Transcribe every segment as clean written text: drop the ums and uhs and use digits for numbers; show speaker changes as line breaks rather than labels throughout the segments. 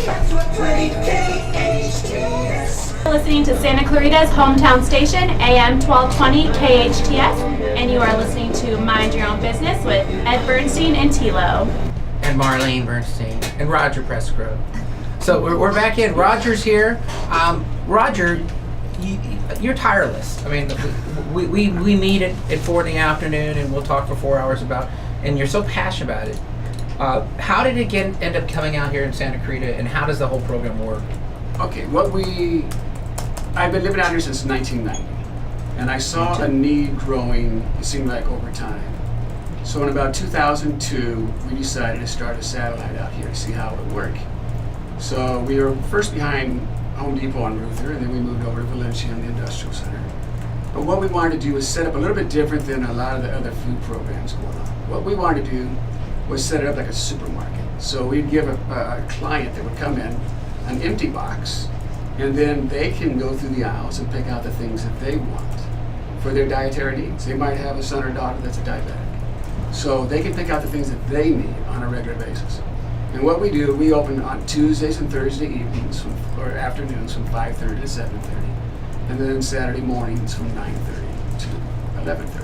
KHTS.
You're listening to Santa Clarita's hometown station, AM 1220 KHTS, and you are listening to Mind Your Own Business with Ed Bernstein and Tilo.
And Marlene Bernstein and Roger Presgrove. So we're back in. Roger's here. Roger, you're tireless. I mean, we meet at 4 in the afternoon and we'll talk for 4 hours about, and you're so passionate about it. How did it end up coming out here in Santa Clarita, and how does the whole program work?
Okay, I've been living out here since 1990, and I saw a need growing, it seemed like, over time. So in about 2002, we decided to start a satellite out here to see how it would work. So we were first behind Home Depot on Ruther, and then we moved over to Valencia in the Industrial Center. But what we wanted to do was set up a little bit different than a lot of the other food programs going on. What we wanted to do was set it up like a supermarket. So we'd give a client that would come in an empty box, and then they can go through the aisles and pick out the things that they want for their dietary needs. They might have a son or daughter that's a diabetic. So they can pick out the things that they need on a regular basis. And what we do, we open on Tuesdays and Thursday evenings or afternoons from 5:30 to 7:30, and then Saturday mornings from 9:30 to 11:30.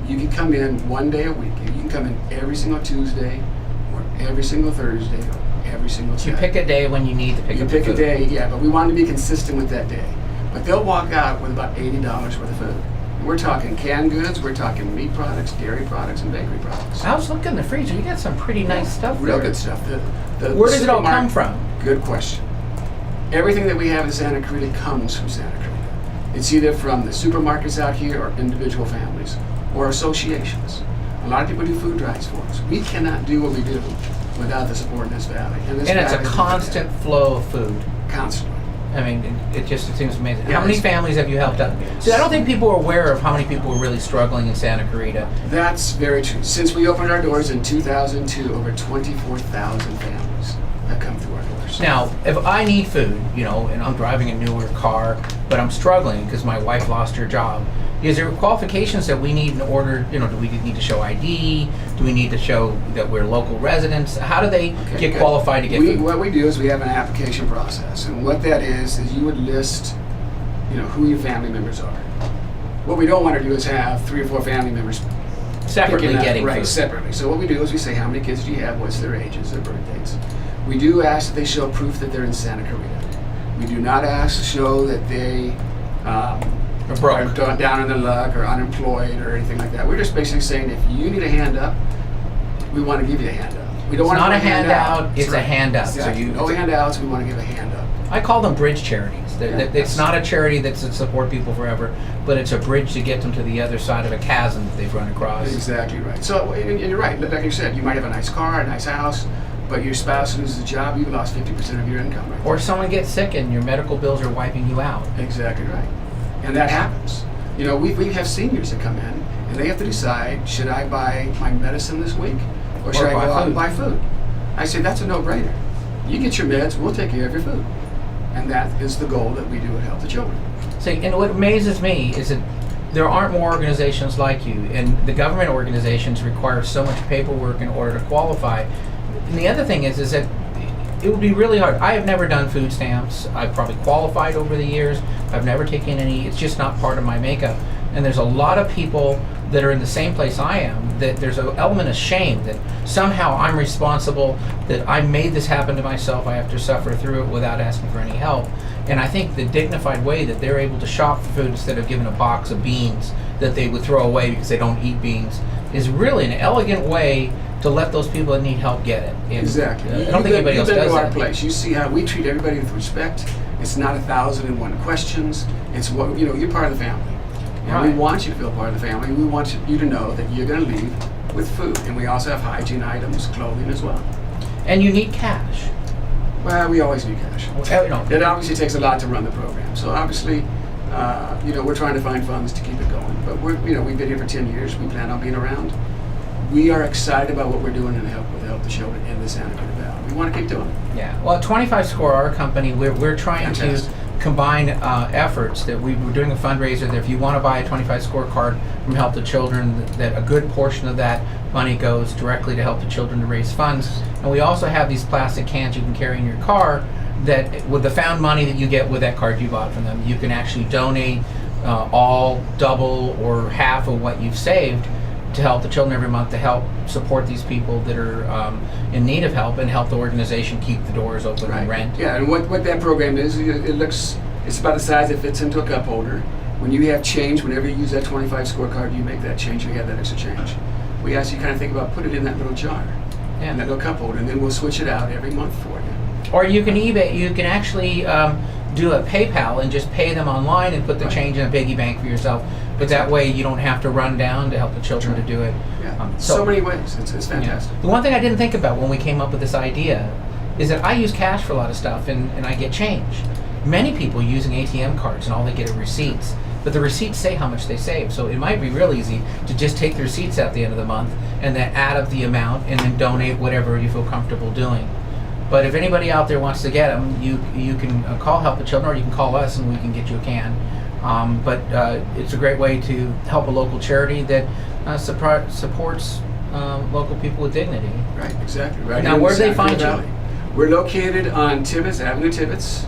You can come in one day a week. You can come in every single Tuesday, or every single Thursday, or every single Saturday.
You pick a day when you need to pick up the food.
You pick a day, yeah, but we want to be consistent with that day. But they'll walk out with about $80 worth of food. And we're talking canned goods, we're talking meat products, dairy products, and bakery products.
I was looking in the freezer. You got some pretty nice stuff
Real
there.
good stuff.
Where does it all come from?
Good question. Everything that we have in Santa Clarita comes from Santa Clarita. It's either from the supermarkets out here or individual families or associations. A lot of people do food drives for us. We cannot do what we do without the support in this valley. And
it's a constant flow of food.
Constantly.
I mean, it seems amazing.
Yeah,
how many families have you helped out? See, I don't think people are aware of how many people are really struggling in Santa Clarita.
That's very true. Since we opened our doors in 2002, over 24,000 families have come through our doors.
Now, if I need food, and I'm driving a newer car, but I'm struggling because my wife lost her job, is there qualifications that we need in order, do we need to show ID? Do we need to show that we're local residents? How do they get qualified to get food?
What we do is we have an application process. And what that is you would list, who your family members are. What we don't want to do is have 3 or 4 family members
separately getting food.
Separately. So what we do is we say, how many kids do you have? What's their ages, their birth dates? We do ask that they show proof that they're in Santa Clarita. We do not ask to show that they are down in the luck or unemployed or anything like that. We're just basically saying if you need a hand up, we want to give you a hand up. We don't want
not
to
a handout, it's a hand up.
Exactly.
So
no handouts, we want to give a hand up.
I call them bridge charities. It's not a charity that's to support people forever, but it's a bridge to get them to the other side of a chasm that they've run across.
Exactly right. So, and you're right. Like you said, you might have a nice car, a nice house, but your spouse loses a job, you've lost 50% of your income right
Or
there.
someone gets sick and your medical bills are wiping you out.
Exactly right. And that happens. We have seniors that come in and they have to decide, should I buy my medicine this week or should I go out and buy food? I say, that's a no-brainer. You get your meds, we'll take care of your food. And that is the goal that we do at Help the Children.
See, and what amazes me is that there aren't more organizations like you, and the government organizations require so much paperwork in order to qualify. And the other thing is that it would be really hard. I have never done food stamps. I've probably qualified over the years. I've never taken any. It's just not part of my makeup. And there's a lot of people that are in the same place I am, that there's an element of shame that somehow I'm responsible, that I made this happen to myself. I have to suffer through it without asking for any help. And I think the dignified way that they're able to shop for food instead of giving a box of beans that they would throw away because they don't eat beans is really an elegant way to let those people that need help get it. And
exactly.
I don't think anybody else does that.
You've been to our place. You see how we treat everybody with respect. It's not 1,001 questions. It's what you're part of the family. And
right.
We want you to feel part of the family. We want you to know that you're going to leave with food. And we also have hygiene items, clothing as well.
And you need cash.
Well, we always need cash.
Well,
It obviously takes a lot to run the program. So obviously, we're trying to find funds to keep it going. But we've been here for 10 years. We plan on being around. We are excited about what we're doing with Help the Children in the Santa Clarita Valley. We want to keep doing it.
Yeah. Well, at 25 Score, our company, we're trying
Fantastic.
to combine efforts that we were doing a fundraiser that if you want to buy a 25 scorecard from Help the Children, that a good portion of that money goes directly to Help the Children to raise funds. And we also have these plastic cans you can carry in your car that with the found money that you get with that card you bought from them, you can actually donate all, double, or half of what you've saved to Help the Children every month to help support these people that are in need of help and help the organization keep the doors open and rent.
Yeah, and what that program is, it's about the size it fits into a cup holder. When you have change, whenever you use that 25 scorecard, you make that change, you have that extra change. We ask you kind of think about put it in that little jar, in that little cup holder, and then we'll switch it out every month for you.
Or you can you can actually do a PayPal and just pay them online and put the change in a piggy bank for yourself. But that way you don't have to run down to Help the Children to do it.
Yeah. So many ways. It's fantastic.
Yeah. The one thing I didn't think about when we came up with this idea is that I use cash for a lot of stuff and I get change. Many people using ATM cards and all they get are receipts. But the receipts say how much they save. So it might be real easy to just take the receipts at the end of the month and then add up the amount and then donate whatever you feel comfortable doing. But if anybody out there wants to get them, you can call Help the Children or you can call us and we can get you a can. But it's a great way to help a local charity that supports local people with dignity.
Right, exactly. Right.
Now, where do they find you?
We're located on Tibbetts, Avenue Tibbetts.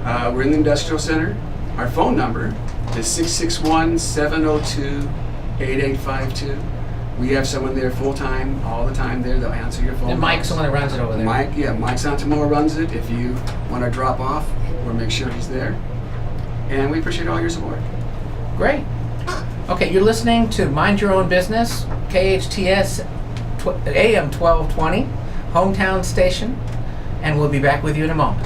We're in the Industrial Center. Our phone number is 661-702-8852. We have someone there full-time, all the time there. They'll answer your phone.
And Mike's the one that runs it over there.
Mike Santamora runs it. If you want to drop off, we'll make sure he's there. And we appreciate all your support.
Great. Okay, you're listening to Mind Your Own Business, KHTS AM 1220, hometown station, and we'll be back with you in a moment.